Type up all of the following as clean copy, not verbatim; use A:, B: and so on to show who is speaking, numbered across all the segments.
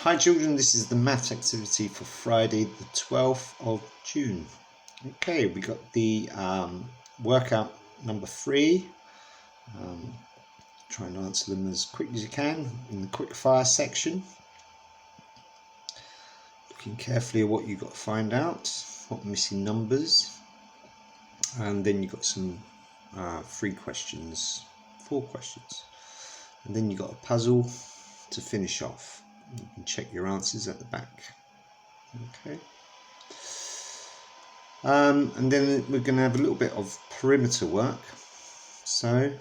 A: Hi children, this is the maths activity for Friday the 12th of June. Okay, we got the workout number 3. Try and answer them as quick as you can in the quick fire section. Looking carefully at what you've got to find out, what missing numbers. And then you've got some 3 questions, 4 questions. And then you've got a puzzle to finish off. You can check your answers at the back. Okay. And then we're going to have a little bit of perimeter work. So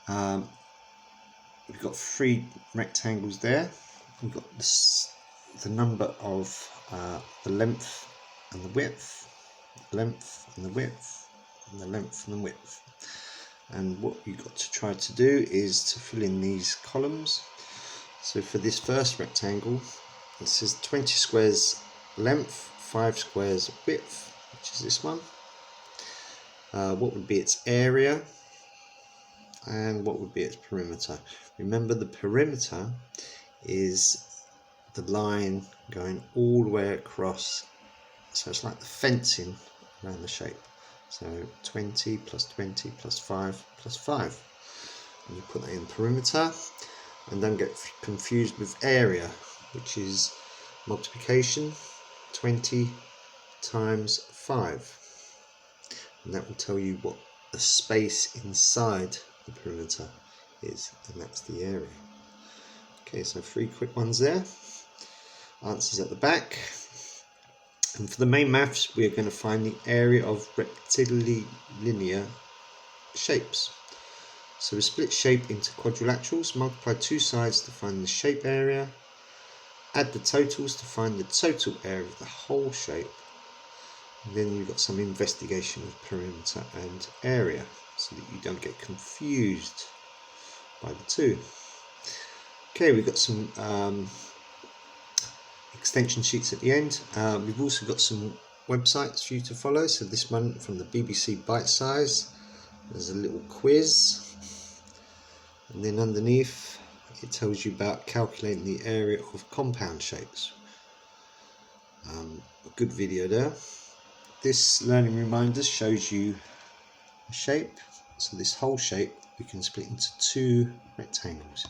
A: we've got 3 rectangles there. We've got the number of the length and the width, the length and the width, and the length and the width. And what you've got to try to do is to fill in these columns. So for this first rectangle, it says 20 squares length, 5 squares width, which is this one. What would be its area, and what would be its perimeter? Remember, the perimeter is the line going all the way across, so it's like the fencing around the shape. So 20 plus 20 plus 5 plus 5. And you put that in perimeter, and don't get confused with area, which is multiplication, 20 times 5. And that will tell you what the space inside the perimeter is, and that's the area. Okay, so 3 quick ones there. Answers at the back. And for the main maths, we're going to find the area of rectilinear shapes. So we split shape into quadrilaterals, multiply 2 sides to find the shape area, add the totals to find the total area of the whole shape. And then you've got some investigation of perimeter and area, so that you don't get confused by the two. Okay, we've got some extension sheets at the end. We've also got some websites for you to follow. So this one from the BBC Bite Size, there's a little quiz, and then underneath it tells you about calculating the area of compound shapes. A good video there. This learning reminders shows you a shape. So this whole shape we can split into 2 rectangles.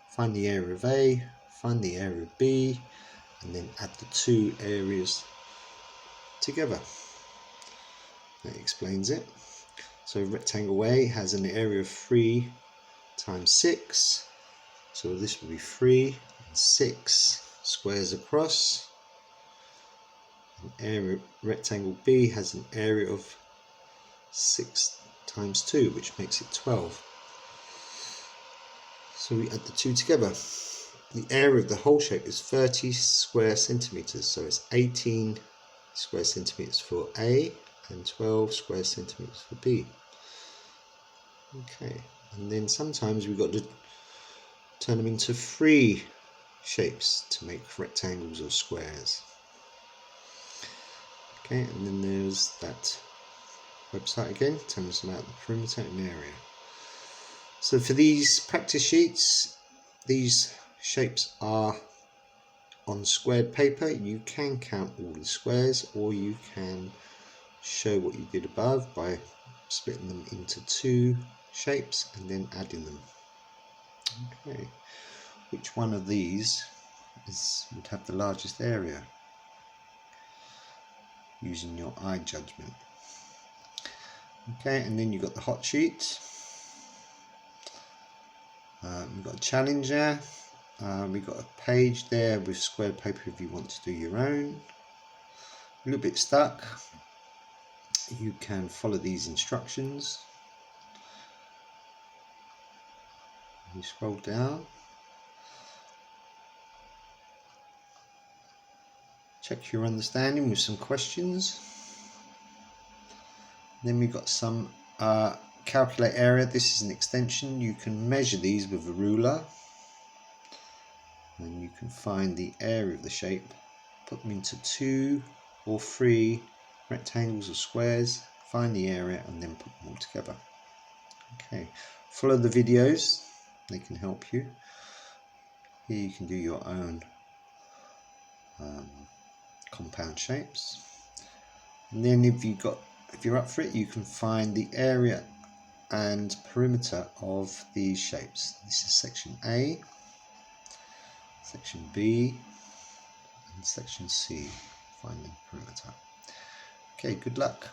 A: Find the area of A, find the area of B, and then add the 2 areas together. That explains it. So rectangle A has an area of 3 times 6. So this will be 3 and 6 squares across. Rectangle B has an area of 6 times 2, which makes it 12. So we add the 2 together. The area of the whole shape is 30 square centimeters, so it's 18 square centimeters for A and 12 square centimeters for B. Okay, and then sometimes we've got to turn them into 3 shapes to make rectangles or squares. Okay, and then there's that website again, telling us about the perimeter and area. So for these practice sheets, these shapes are on squared paper. You can count all the squares, or you can show what you did above by splitting them into 2 shapes and then adding them. Okay, which one of these would have the largest area? Using your eye judgment. Okay, and then you've got the hot sheet. We've got a challenge there. We've got a page there with squared paper if you want to do your own. A little bit stuck. You can follow these instructions. You scroll down. Check your understanding with some questions. Then we've got some calculate area. This is an extension. You can measure these with a ruler, and you can find the area of the shape, put them into 2 or 3 rectangles or squares, find the area, and then put them all together. Okay, follow the videos, they can help you. Here you can do your own compound shapes, and then if you're up for it, you can find the area and perimeter of these shapes. This is section A, section B, and section C. Find the perimeter. Okay, good luck.